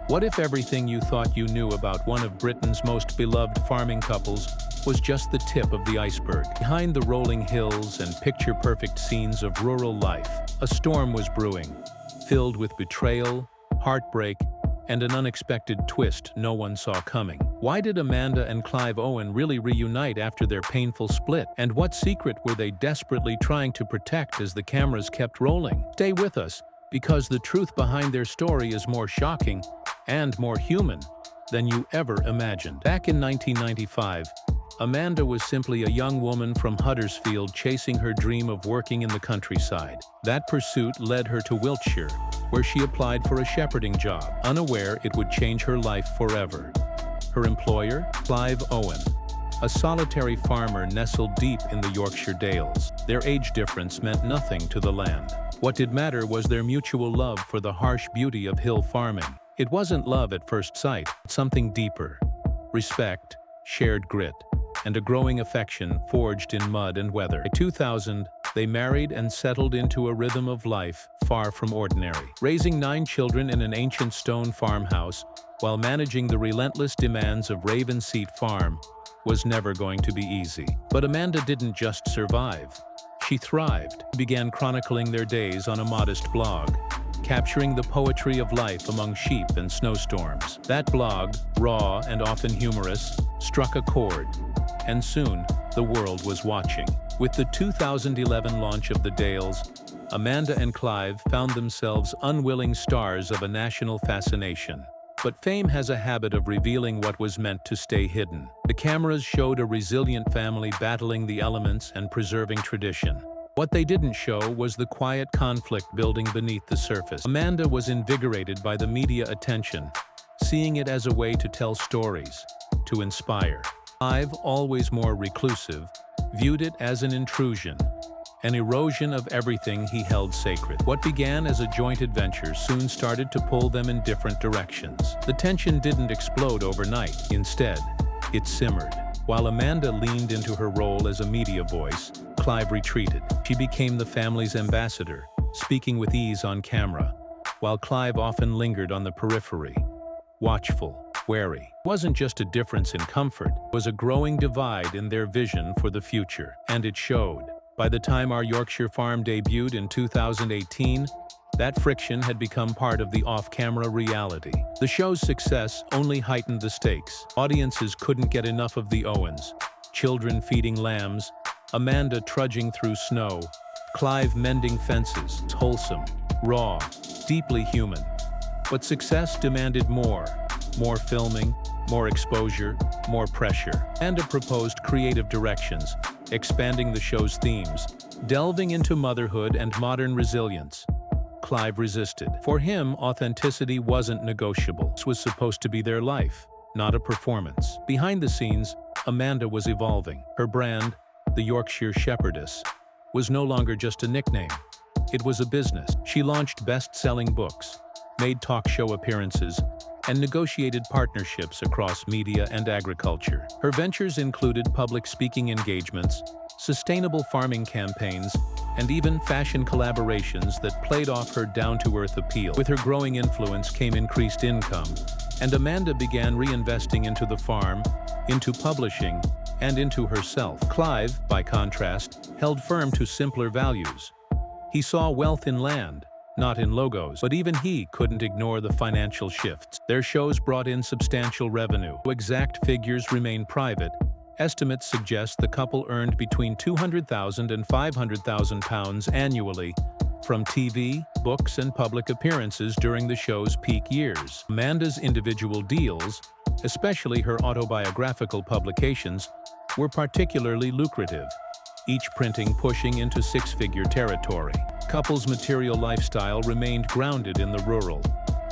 What if everything you thought you knew about one of Britain's most beloved farming couples was just the tip of the iceberg? Behind the rolling hills and picture-perfect scenes of rural life, a storm was brewing, filled with betrayal, heartbreak, and an unexpected twist no one saw coming. Why did Amanda and Clive Owen really reunite after their painful split? And what secret were they desperately trying to protect as the cameras kept rolling? Stay with us, because the truth behind their story is more shocking and more human than you ever imagined. Back in 1995, Amanda was simply a young woman from Huddersfield chasing her dream of working in the countryside. That pursuit led her to Wiltshire, where she applied for a shepherding job, unaware it would change her life forever. Her employer, Clive Owen, a solitary farmer nestled deep in the Yorkshire dales. Their age difference meant nothing to the land. What did matter was their mutual love for the harsh beauty of hill farming. It wasn't love at first sight, something deeper. Respect, shared grit, and a growing affection forged in mud and weather. In 2000, they married and settled into a rhythm of life far from ordinary. Raising 9 children in an ancient stone farmhouse while managing the relentless demands of Ravenseat Farm was never going to be easy. But Amanda didn't just survive. She thrived, began chronicling their days on a modest blog, capturing the poetry of life among sheep and snowstorms. That blog, raw and often humorous, struck a chord, and soon the world was watching. With the 2011 launch of The Dales, Amanda and Clive found themselves unwilling stars of a national fascination. But fame has a habit of revealing what was meant to stay hidden. The cameras showed a resilient family battling the elements and preserving tradition. What they didn't show was the quiet conflict building beneath the surface. Amanda was invigorated by the media attention, seeing it as a way to tell stories, to inspire. Clive, always more reclusive, viewed it as an intrusion, an erosion of everything he held sacred. What began as a joint adventure soon started to pull them in different directions. The tension didn't explode overnight. Instead, it simmered. While Amanda leaned into her role as a media voice, Clive retreated. She became the family's ambassador, speaking with ease on camera, while Clive often lingered on the periphery, watchful, wary. It wasn't just a difference in comfort, it was a growing divide in their vision for the future. And it showed. By the time Our Yorkshire Farm debuted in 2018, that friction had become part of the off-camera reality. The show's success only heightened the stakes. Audiences couldn't get enough of the Owens, children feeding lambs, Amanda trudging through snow, Clive mending fences. It's wholesome, raw, deeply human. But success demanded more filming, more exposure, more pressure. Amanda proposed creative directions, expanding the show's themes, delving into motherhood and modern resilience. Clive resisted. For him, authenticity wasn't negotiable. This was supposed to be their life, not a performance. Behind the scenes, Amanda was evolving. Her brand, the Yorkshire Shepherdess, was no longer just a nickname. It was a business. She launched best-selling books, made talk show appearances, and negotiated partnerships across media and agriculture. Her ventures included public speaking engagements, sustainable farming campaigns, and even fashion collaborations that played off her down-to-earth appeal. With her growing influence came increased income, and Amanda began reinvesting into the farm, into publishing, and into herself. Clive, by contrast, held firm to simpler values. He saw wealth in land, not in logos, but even he couldn't ignore the financial shifts. Their shows brought in substantial revenue. Exact figures remain private. Estimates suggest the couple earned between £200,000 and £500,000 annually from TV, books, and public appearances during the show's peak years. Amanda's individual deals, especially her autobiographical publications, were particularly lucrative, each printing pushing into 6-figure territory. Couple's material lifestyle remained grounded in the rural.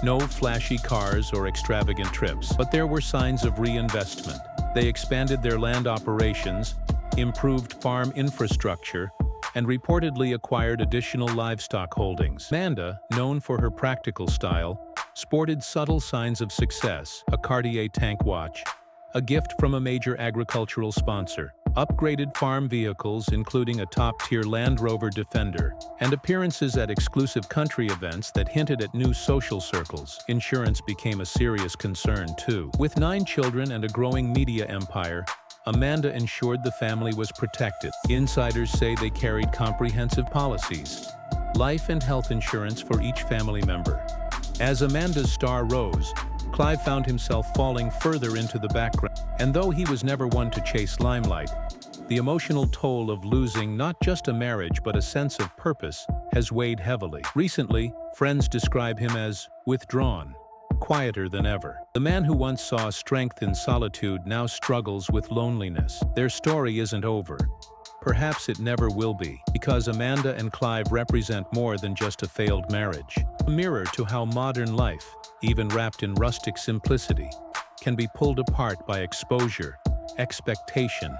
No flashy cars or extravagant trips, but there were signs of reinvestment. They expanded their land operations, improved farm infrastructure, and reportedly acquired additional livestock holdings. Amanda, known for her practical style, sported subtle signs of success: a Cartier tank watch, a gift from a major agricultural sponsor, Upgraded farm vehicles, including a top-tier Land Rover Defender, and appearances at exclusive country events that hinted at new social circles. Insurance became a serious concern, too. With 9 children and a growing media empire, Amanda ensured the family was protected. Insiders say they carried comprehensive policies, life and health insurance for each family member. As Amanda's star rose, Clive found himself falling further into the background. And though he was never one to chase limelight, the emotional toll of losing not just a marriage but a sense of purpose has weighed heavily. Recently, friends describe him as withdrawn, quieter than ever. The man who once saw strength in solitude now struggles with loneliness. Their story isn't over. Perhaps it never will be, because Amanda and Clive represent more than just a failed marriage. A mirror to how modern life, even wrapped in rustic simplicity, can be pulled apart by exposure, expectation,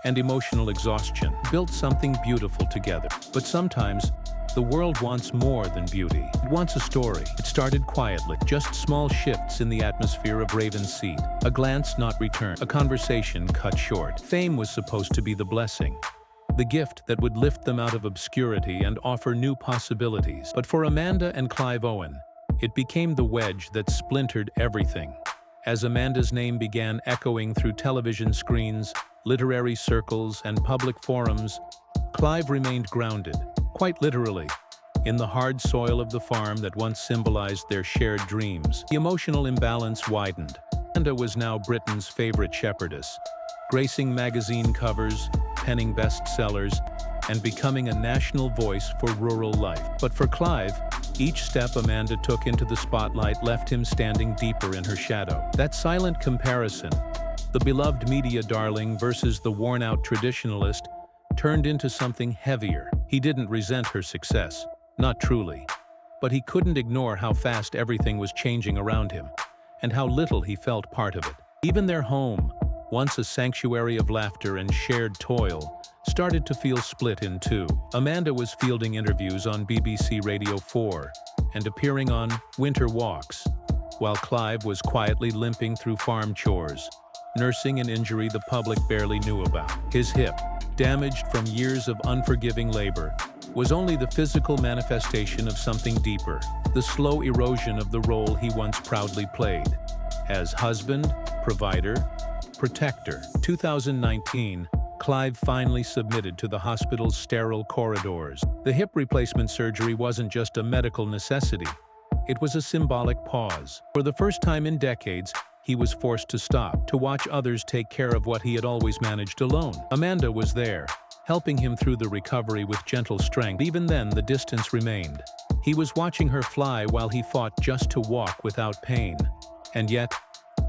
and emotional exhaustion. Built something beautiful together. But sometimes, the world wants more than beauty. It wants a story. It started quietly, just small shifts in the atmosphere of Raven's Seat. A glance not returned, a conversation cut short. Fame was supposed to be the blessing, the gift that would lift them out of obscurity and offer new possibilities. But for Amanda and Clive Owen, it became the wedge that splintered everything. As Amanda's name began echoing through television screens, literary circles, and public forums, Clive remained grounded, quite literally, in the hard soil of the farm that once symbolized their shared dreams. The emotional imbalance widened. Amanda was now Britain's favorite shepherdess, gracing magazine covers, penning bestsellers, and becoming a national voice for rural life. But for Clive, each step Amanda took into the spotlight left him standing deeper in her shadow. That silent comparison, the beloved media darling versus the worn-out traditionalist, turned into something heavier. He didn't resent her success, not truly. But he couldn't ignore how fast everything was changing around him, and how little he felt part of it. Even their home, once a sanctuary of laughter and shared toil, started to feel split in two. Amanda was fielding interviews on BBC Radio 4 and appearing on Winter Walks, while Clive was quietly limping through farm chores, nursing an injury the public barely knew about. His hip, damaged from years of unforgiving labor, was only the physical manifestation of something deeper, the slow erosion of the role he once proudly played as husband, provider, protector. 2019, Clive finally submitted to the hospital's sterile corridors. The hip replacement surgery wasn't just a medical necessity. It was a symbolic pause. For the first time in decades, he was forced to stop, to watch others take care of what he had always managed alone. Amanda was there, helping him through the recovery with gentle strength. Even then, the distance remained. He was watching her fly while he fought just to walk without pain. And yet,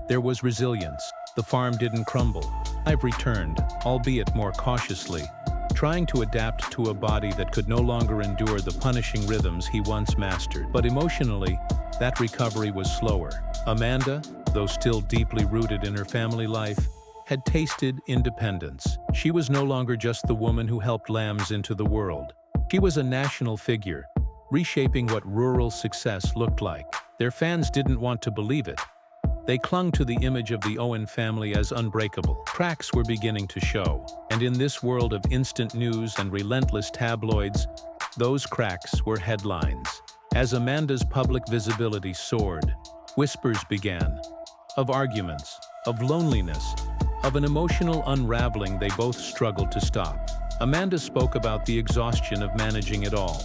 there was resilience. The farm didn't crumble. Clive returned, albeit more cautiously, trying to adapt to a body that could no longer endure the punishing rhythms he once mastered. But emotionally, that recovery was slower. Amanda, though still deeply rooted in her family life, had tasted independence. She was no longer just the woman who helped lambs into the world. She was a national figure, reshaping what rural success looked like. Their fans didn't want to believe it. They clung to the image of the Owen family as unbreakable. Cracks were beginning to show, and in this world of instant news and relentless tabloids, those cracks were headlines. As Amanda's public visibility soared, whispers began, of arguments, of loneliness, of an emotional unraveling they both struggled to stop. Amanda spoke about the exhaustion of managing it all.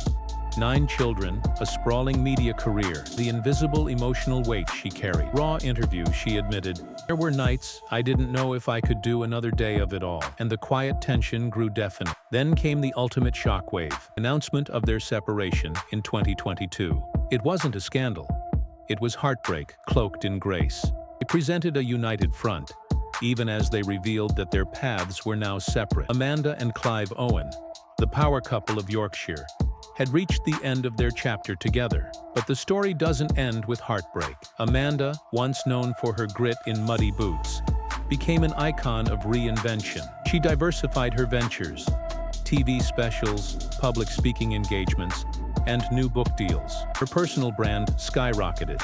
9 children, a sprawling media career, the invisible emotional weight she carried. Raw interview, she admitted, "There were nights I didn't know if I could do another day of it all." And the quiet tension grew deafening. Then came the ultimate shockwave, announcement of their separation in 2022. It wasn't a scandal. It was heartbreak, cloaked in grace. They presented a united front, even as they revealed that their paths were now separate. Amanda and Clive Owen, the power couple of Yorkshire, had reached the end of their chapter together. But the story doesn't end with heartbreak. Amanda, once known for her grit in muddy boots, became an icon of reinvention. She diversified her ventures, TV specials, public speaking engagements, and new book deals. Her personal brand skyrocketed,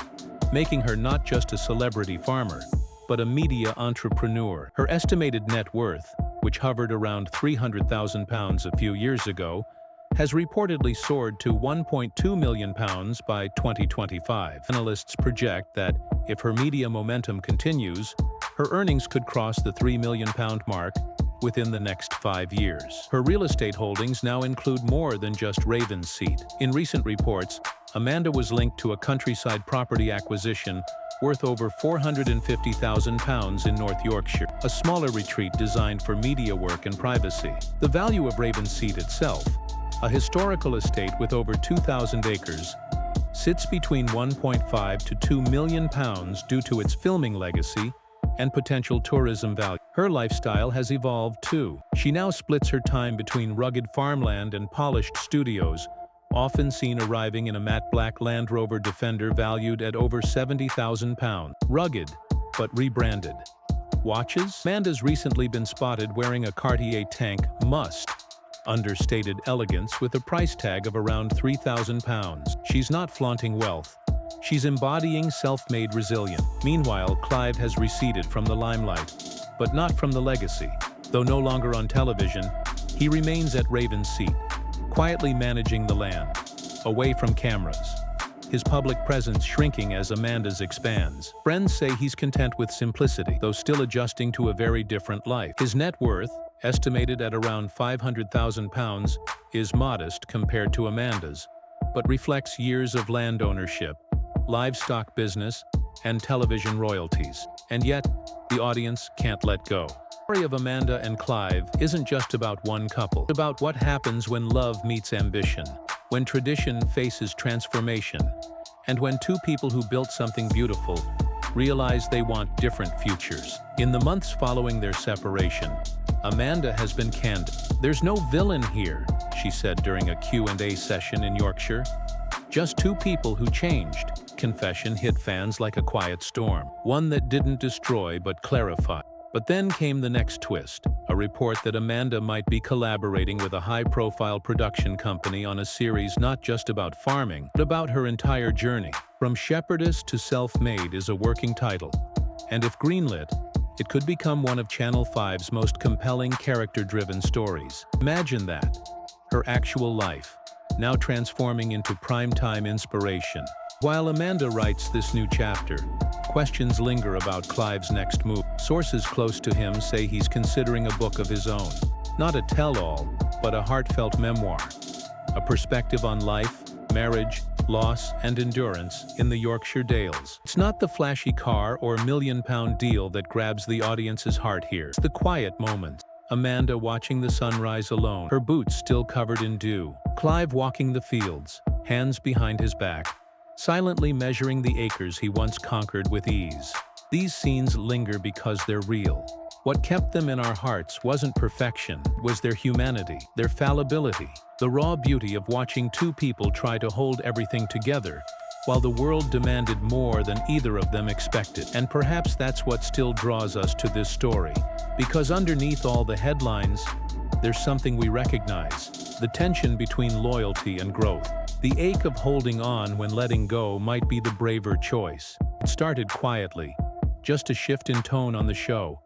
making her not just a celebrity farmer, but a media entrepreneur. Her estimated net worth, which hovered around £300,000 a few years ago, has reportedly soared to £1.2 million by 2025. Analysts project that, if her media momentum continues, her earnings could cross the £3 million mark within the next 5 years. Her real estate holdings now include more than just Ravensseat. In recent reports, Amanda was linked to a countryside property acquisition worth over £450,000 in North Yorkshire, a smaller retreat designed for media work and privacy. The value of Ravensseat itself, a historical estate with over 2,000 acres, sits between £1.5 to £2 million due to its filming legacy and potential tourism value. Her lifestyle has evolved too. She now splits her time between rugged farmland and polished studios, often seen arriving in a matte black Land Rover Defender valued at over £70,000. Rugged, but rebranded. Watches? Amanda's recently been spotted wearing a Cartier tank must. Understated elegance with a price tag of around £3,000. She's not flaunting wealth. She's embodying self-made resilience. Meanwhile, Clive has receded from the limelight, but not from the legacy. Though no longer on television, he remains at Ravensseat, quietly managing the land, away from cameras. His public presence shrinking as Amanda's expands. Friends say he's content with simplicity, though still adjusting to a very different life. His net worth, estimated at around £500,000, is modest compared to Amanda's, but reflects years of land ownership, livestock business, and television royalties. And yet, the audience can't let go. The story of Amanda and Clive isn't just about one couple. It's about what happens when love meets ambition, when tradition faces transformation, and when two people who built something beautiful realize they want different futures. In the months following their separation, Amanda has been candid. "There's no villain here," she said during a Q&A session in Yorkshire. "Just two people who changed." Confession hit fans like a quiet storm, one that didn't destroy but clarify. But then came the next twist, a report that Amanda might be collaborating with a high-profile production company on a series not just about farming, but about her entire journey. From Shepherdess to Self-Made is a working title, and if greenlit, it could become one of Channel 5's most compelling character-driven stories. Imagine that, her actual life, now transforming into primetime inspiration. While Amanda writes this new chapter, questions linger about Clive's next move. Sources close to him say he's considering a book of his own. Not a tell-all, but a heartfelt memoir. A perspective on life, marriage, loss, and endurance in the Yorkshire Dales. It's not the flashy car or million-pound deal that grabs the audience's heart here. It's the quiet moments. Amanda watching the sunrise alone, her boots still covered in dew. Clive walking the fields, hands behind his back, silently measuring the acres he once conquered with ease. These scenes linger because they're real. What kept them in our hearts wasn't perfection, it was their humanity, their fallibility, the raw beauty of watching two people try to hold everything together, while the world demanded more than either of them expected. And perhaps that's what still draws us to this story, because underneath all the headlines, there's something we recognize: the tension between loyalty and growth. The ache of holding on when letting go might be the braver choice. It started quietly, just a shift in tone on the show,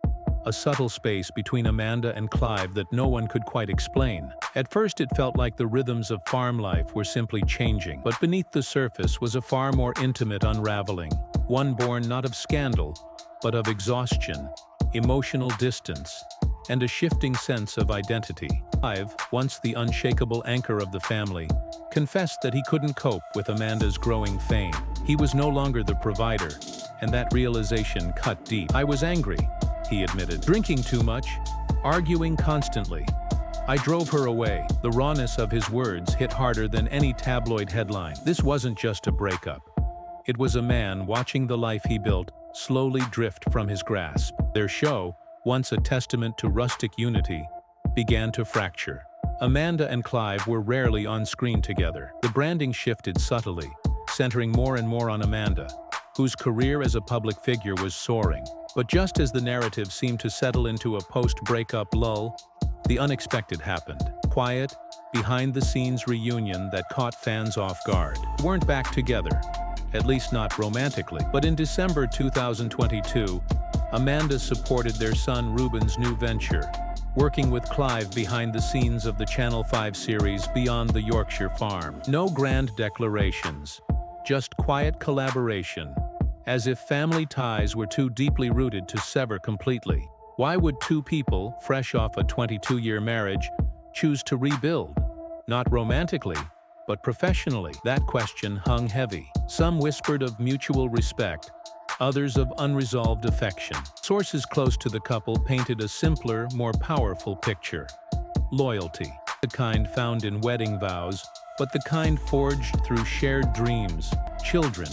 a subtle space between Amanda and Clive that no one could quite explain. At first it felt like the rhythms of farm life were simply changing, but beneath the surface was a far more intimate unraveling, one born not of scandal, but of exhaustion, emotional distance, and a shifting sense of identity. Clive, once the unshakable anchor of the family, confessed that he couldn't cope with Amanda's growing fame. He was no longer the provider, and that realization cut deep. "I was angry," he admitted. "Drinking too much, arguing constantly. I drove her away." The rawness of his words hit harder than any tabloid headline. This wasn't just a breakup. It was a man watching the life he built slowly drift from his grasp. Their show, once a testament to rustic unity, began to fracture. Amanda and Clive were rarely on screen together. The branding shifted subtly, centering more and more on Amanda, whose career as a public figure was soaring. But just as the narrative seemed to settle into a post-breakup lull, the unexpected happened. Quiet, behind-the-scenes reunion that caught fans off guard. They weren't back together, at least not romantically. But in December 2022, Amanda supported their son Ruben's new venture, working with Clive behind the scenes of the Channel 5 series Beyond the Yorkshire Farm. No grand declarations, just quiet collaboration, as if family ties were too deeply rooted to sever completely. Why would two people, fresh off a 22-year marriage, choose to rebuild? Not romantically, but professionally. That question hung heavy. Some whispered of mutual respect, others of unresolved affection. Sources close to the couple painted a simpler, more powerful picture. Loyalty, the kind found in wedding vows, but the kind forged through shared dreams, children,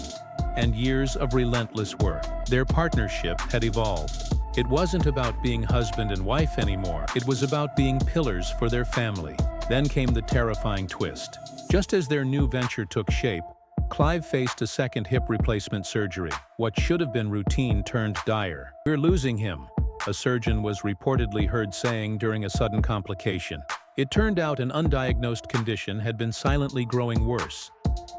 and years of relentless work. Their partnership had evolved. It wasn't about being husband and wife anymore. It was about being pillars for their family. Then came the terrifying twist. Just as their new venture took shape, Clive faced a second hip replacement surgery. What should have been routine turned dire. "We're losing him," a surgeon was reportedly heard saying during a sudden complication. It turned out an undiagnosed condition had been silently growing worse,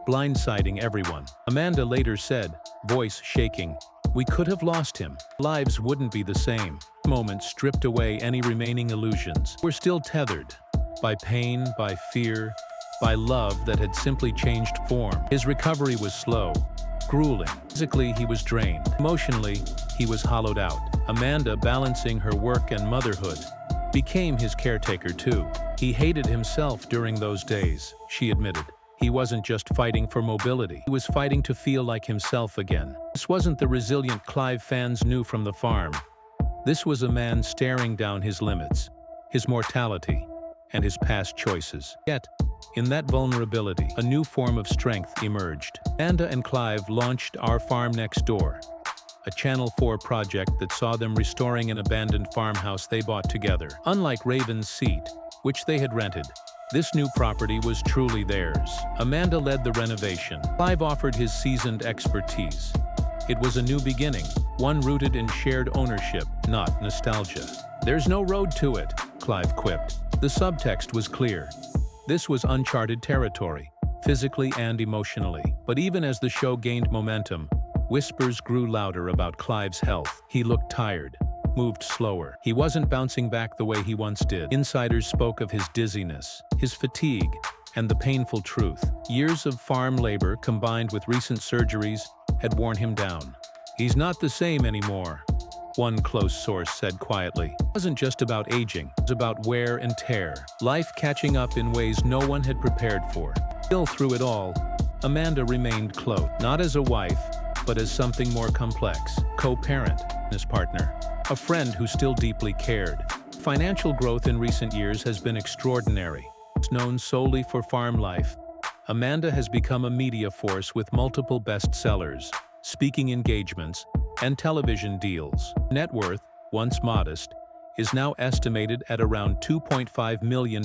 blindsiding everyone. Amanda later said, voice shaking, "We could have lost him. Lives wouldn't be the same." Moment stripped away any remaining illusions. We're still tethered by pain, by fear, by love that had simply changed form. His recovery was slow, grueling. Physically, he was drained. Emotionally, he was hollowed out. Amanda, balancing her work and motherhood, became his caretaker too. He hated himself during those days, she admitted. He wasn't just fighting for mobility. He was fighting to feel like himself again. This wasn't the resilient Clive fans knew from the farm. This was a man staring down his limits, his mortality, and his past choices. Yet, in that vulnerability, a new form of strength emerged. Amanda and Clive launched Our Farm Next Door, a Channel 4 project that saw them restoring an abandoned farmhouse they bought together. Unlike Raven's Seat, which they had rented, this new property was truly theirs. Amanda led the renovation. Clive offered his seasoned expertise. It was a new beginning, one rooted in shared ownership, not nostalgia. "There's no road to it," Clive quipped. The subtext was clear. This was uncharted territory, physically and emotionally. But even as the show gained momentum, whispers grew louder about Clive's health. He looked tired, moved slower. He wasn't bouncing back the way he once did. Insiders spoke of his dizziness, his fatigue, and the painful truth. Years of farm labor combined with recent surgeries had worn him down. "He's not the same anymore," one close source said quietly. It wasn't just about aging, it was about wear and tear, life catching up in ways no one had prepared for. Still, through it all, Amanda remained close, not as a wife, but as something more complex. Co-parent, his partner, a friend who still deeply cared. Financial growth in recent years has been extraordinary. Known solely for farm life, Amanda has become a media force with multiple bestsellers, speaking engagements, and television deals. Net worth, once modest, is now estimated at around £2.5 million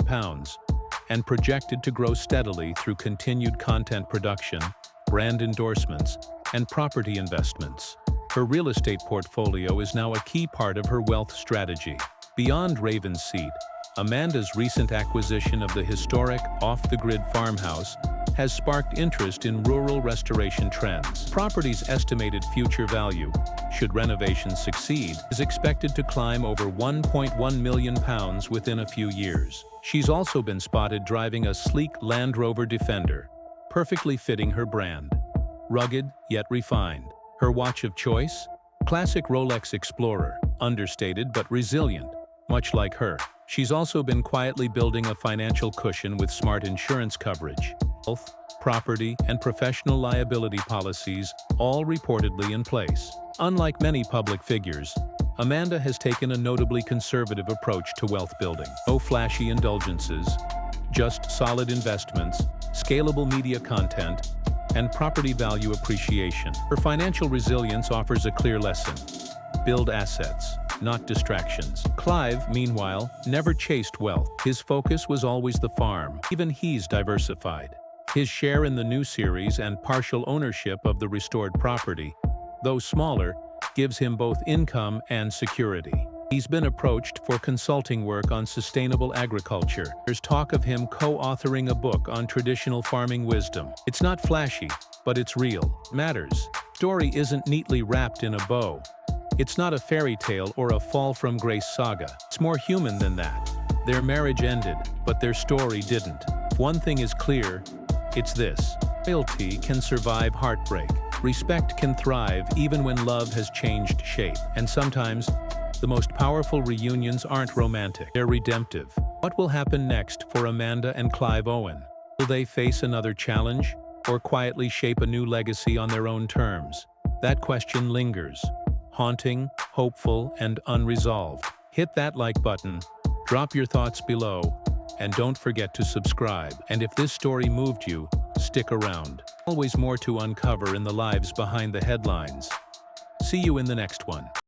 and projected to grow steadily through continued content production, brand endorsements, and property investments. Her real estate portfolio is now a key part of her wealth strategy. Beyond Raven's Seat, Amanda's recent acquisition of the historic, off-the-grid farmhouse has sparked interest in rural restoration trends. Property's estimated future value, should renovations succeed, is expected to climb over £1.1 million within a few years. She's also been spotted driving a sleek Land Rover Defender, perfectly fitting her brand. Rugged, yet refined. Her watch of choice? Classic Rolex Explorer, understated but resilient, much like her. She's also been quietly building a financial cushion with smart insurance coverage, health, property, and professional liability policies, all reportedly in place. Unlike many public figures, Amanda has taken a notably conservative approach to wealth building. No flashy indulgences, just solid investments, scalable media content, and property value appreciation. Her financial resilience offers a clear lesson: build assets, not distractions. Clive, meanwhile, never chased wealth. His focus was always the farm. Even he's diversified. His share in the new series and partial ownership of the restored property, though smaller, gives him both income and security. He's been approached for consulting work on sustainable agriculture. There's talk of him co-authoring a book on traditional farming wisdom. It's not flashy, but it's real. It matters. Story isn't neatly wrapped in a bow. It's not a fairy tale or a fall from grace saga. It's more human than that. Their marriage ended, but their story didn't. If one thing is clear, it's this. Loyalty can survive heartbreak. Respect can thrive even when love has changed shape. And sometimes, the most powerful reunions aren't romantic, they're redemptive. What will happen next for Amanda and Clive Owen? Will they face another challenge, or quietly shape a new legacy on their own terms? That question lingers, haunting, hopeful, and unresolved. Hit that like button, drop your thoughts below, and don't forget to subscribe. And if this story moved you, stick around. Always more to uncover in the lives behind the headlines. See you in the next one.